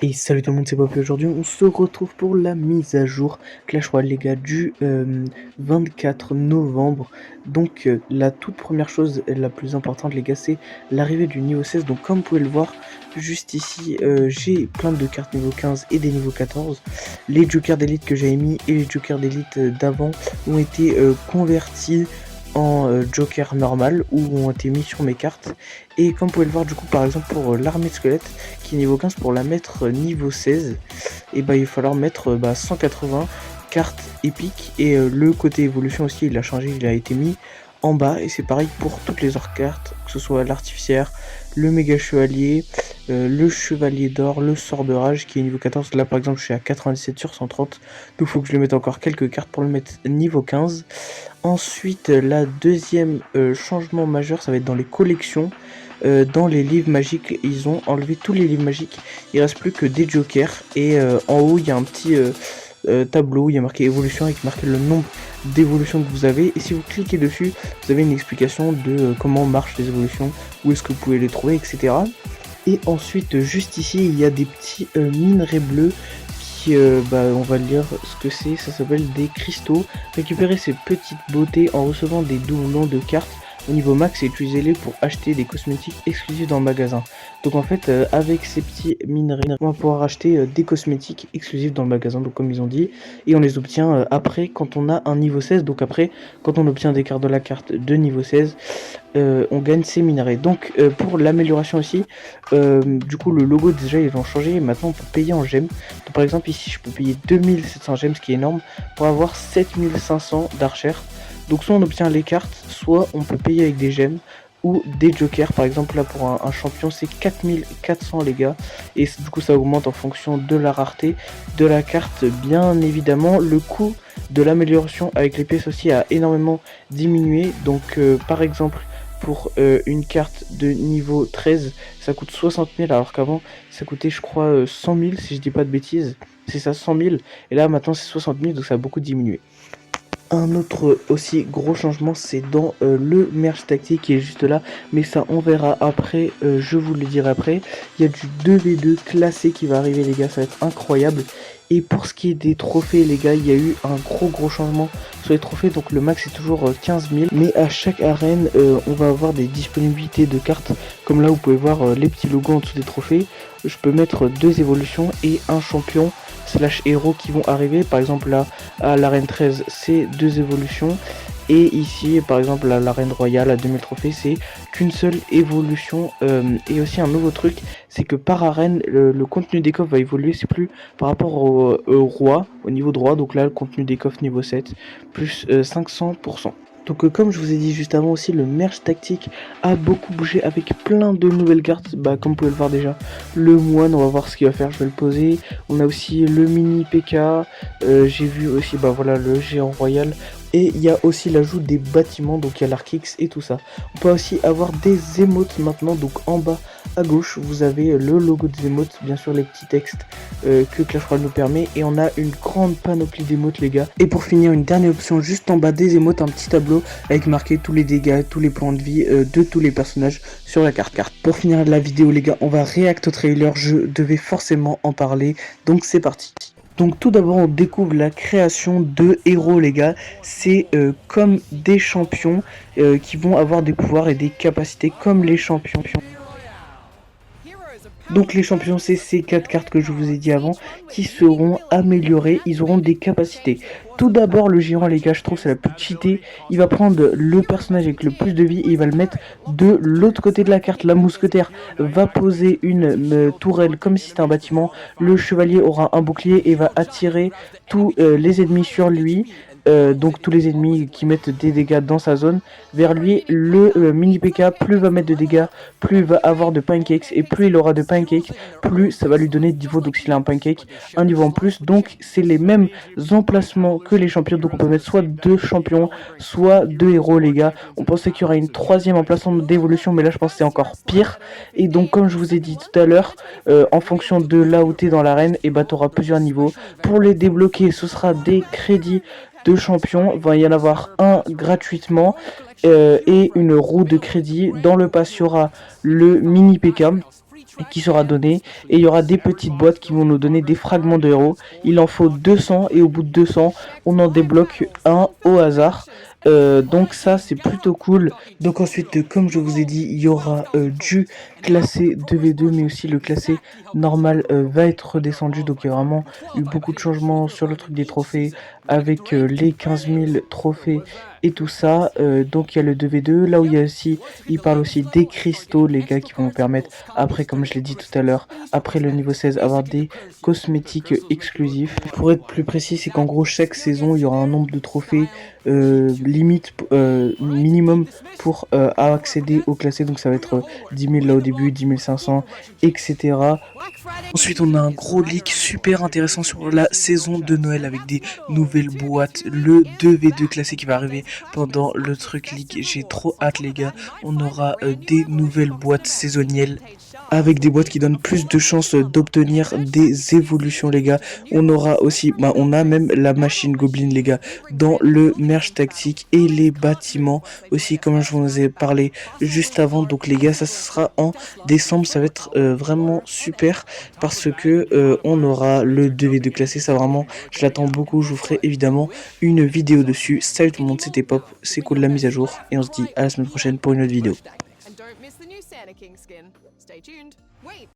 Et salut tout le monde, c'est Poppy. Aujourd'hui on se retrouve pour la mise à jour Clash Royale les gars du 24 novembre. Donc la toute première chose, la plus importante les gars, c'est l'arrivée du niveau 16. Donc comme vous pouvez le voir juste ici, j'ai plein de cartes niveau 15 et des niveaux 14. Les jokers d'élite que j'avais mis et les jokers d'élite d'avant ont été convertis en joker normal ou ont été mis sur mes cartes. Et comme vous pouvez le voir du coup, par exemple pour l'armée de squelettes qui est niveau 15, pour la mettre niveau 16, et bah il va falloir mettre 180 cartes épiques. Et le côté évolution aussi il a changé, il a été mis en bas. Et c'est pareil pour toutes les autres cartes, que ce soit l'artificière, le méga chevalier, le chevalier d'or, le sort de rage qui est niveau 14. Là par exemple je suis à 97 sur 130, donc il faut que je lui mette encore quelques cartes pour le mettre niveau 15. Ensuite la deuxième changement majeur, ça va être dans les collections. Dans les livres magiques, ils ont enlevé tous les livres magiques. Il reste plus que des jokers. Et en haut, il y a un petit tableau où il y a marqué évolution avec marqué le nombre d'évolutions que vous avez. Et si vous cliquez dessus, vous avez une explication de comment marchent les évolutions, où est-ce que vous pouvez les trouver, etc. Et ensuite, juste ici, il y a des petits minerais bleus qui, on va lire ce que c'est. Ça s'appelle des cristaux. Récupérez ces petites beautés en recevant des doublons de cartes au niveau max et utilisez-les pour acheter des cosmétiques exclusifs dans le magasin. Donc en fait avec ces petits minerais on va pouvoir acheter des cosmétiques exclusifs dans le magasin, donc comme ils ont dit, et on les obtient après quand on a un niveau 16. Donc après quand on obtient des cartes de la carte de niveau 16, on gagne ces minerais. Donc pour l'amélioration aussi, du coup le logo déjà ils vont changer et maintenant on peut payer en gemmes. Donc par exemple ici je peux payer 2700 gemmes, ce qui est énorme, pour avoir 7500 d'archer. Donc soit on obtient les cartes, soit on peut payer avec des gemmes ou des jokers. Par exemple là pour un champion c'est 4400 les gars. Et du coup ça augmente en fonction de la rareté de la carte. Bien évidemment le coût de l'amélioration avec les pièces aussi a énormément diminué. Donc par exemple pour une carte de niveau 13 ça coûte 60 000, alors qu'avant ça coûtait je crois 100 000 si je dis pas de bêtises. C'est ça, 100 000, et là maintenant c'est 60 000, donc ça a beaucoup diminué. Un autre aussi gros changement, c'est dans le merge tactique qui est juste là, mais ça on verra après, je vous le dirai après. Il y a du 2v2 classé qui va arriver les gars, ça va être incroyable. Et pour ce qui est des trophées les gars, il y a eu un gros changement sur les trophées. Donc le max c'est toujours 15 000, mais à chaque arène on va avoir des disponibilités de cartes. Comme là vous pouvez voir les petits logos en dessous des trophées. Je peux mettre 2 évolutions et un champion slash héros qui vont arriver. Par exemple là à l'arène 13 c'est 2 évolutions, et ici par exemple à l'arène royale à 2000 trophées c'est qu'une seule évolution. Et aussi un nouveau truc, c'est que par arène le contenu des coffres va évoluer. C'est plus par rapport au roi, au niveau de roi. Donc là le contenu des coffres niveau 7 plus 500%. Donc comme je vous ai dit juste avant aussi, le merge tactique a beaucoup bougé avec plein de nouvelles cartes. Comme vous pouvez le voir déjà, le moine, on va voir ce qu'il va faire, je vais le poser. On a aussi le mini PK, j'ai vu aussi voilà le géant royal. Et il y a aussi l'ajout des bâtiments, donc il y a l'Arkix et tout ça. On peut aussi avoir des émotes maintenant, donc en bas à gauche vous avez le logo des émotes, bien sûr les petits textes que Clash Royale nous permet, et on a une grande panoplie d'émotes les gars. Et pour finir, une dernière option juste en bas des émotes, un petit tableau avec marqué tous les dégâts, tous les points de vie de tous les personnages sur la carte. Pour finir la vidéo les gars, on va react au trailer, je devais forcément en parler, donc c'est parti. Donc tout d'abord on découvre la création de héros les gars. C'est comme des champions qui vont avoir des pouvoirs et des capacités comme les champions. Donc les champions, c'est ces 4 cartes que je vous ai dit avant qui seront améliorées, ils auront des capacités. Tout d'abord le géant les gars, je trouve c'est la plus cheatée. Il va prendre le personnage avec le plus de vie et il va le mettre de l'autre côté de la carte. La mousquetaire va poser une tourelle comme si c'était un bâtiment. Le chevalier aura un bouclier et va attirer tous les ennemis sur lui. Donc tous les ennemis qui mettent des dégâts dans sa zone vers lui. Le mini PK, plus va mettre de dégâts, plus il va avoir de pancakes, et plus il aura de pancakes, plus ça va lui donner de niveau. Donc s'il a un pancake, un niveau en plus. Donc c'est les mêmes emplacements que les champions, donc on peut mettre soit 2 champions, soit 2 héros les gars. On pensait qu'il y aurait une 3e emplacement d'évolution, mais là je pense que c'est encore pire. Et donc comme je vous ai dit tout à l'heure, en fonction de là où tu es dans l'arène, et tu auras plusieurs niveaux. Pour les débloquer, ce sera des crédits de champions, il va y en avoir un gratuitement et une roue de crédit. Dans le pass il y aura le mini PK qui sera donné, et il y aura des petites boîtes qui vont nous donner des fragments de héros. Il en faut 200 et au bout de 200 on en débloque un au hasard. Donc ça c'est plutôt cool. Donc ensuite, comme je vous ai dit, il y aura du classé 2v2, mais aussi le classé normal va être redescendu. Donc il y a vraiment eu beaucoup de changements sur le truc des trophées avec les 15 000 trophées et tout ça. Donc il y a le 2v2, là où il y a aussi, il parle aussi des cristaux, les gars, qui vont vous permettre, après, comme je l'ai dit tout à l'heure, après le niveau 16, avoir des cosmétiques exclusifs. Pour être plus précis, c'est qu'en gros, chaque saison, il y aura un nombre de trophées limite minimum pour accéder au classé. Donc ça va être 10 000 là au début, 10 500, etc. Ensuite, on a un gros leak super intéressant sur la saison de Noël avec des nouvelles boîtes, le 2v2 classé qui va arriver pendant le truc leak. J'ai trop hâte, les gars. On aura des nouvelles boîtes saisonnières avec des boîtes qui donnent plus de chances d'obtenir des évolutions, les gars. On aura aussi, on a même la machine Goblin, les gars, dans le merge tactique, et les bâtiments aussi, comme je vous ai parlé juste avant. Donc les gars, ça sera en décembre, ça va être vraiment super, parce que on aura le 2v2 classé. Ça, vraiment, je l'attends beaucoup. Je vous ferai évidemment une vidéo dessus. Salut tout le monde, c'était Pop, c'est cool la mise à jour, et on se dit à la semaine prochaine pour une autre vidéo.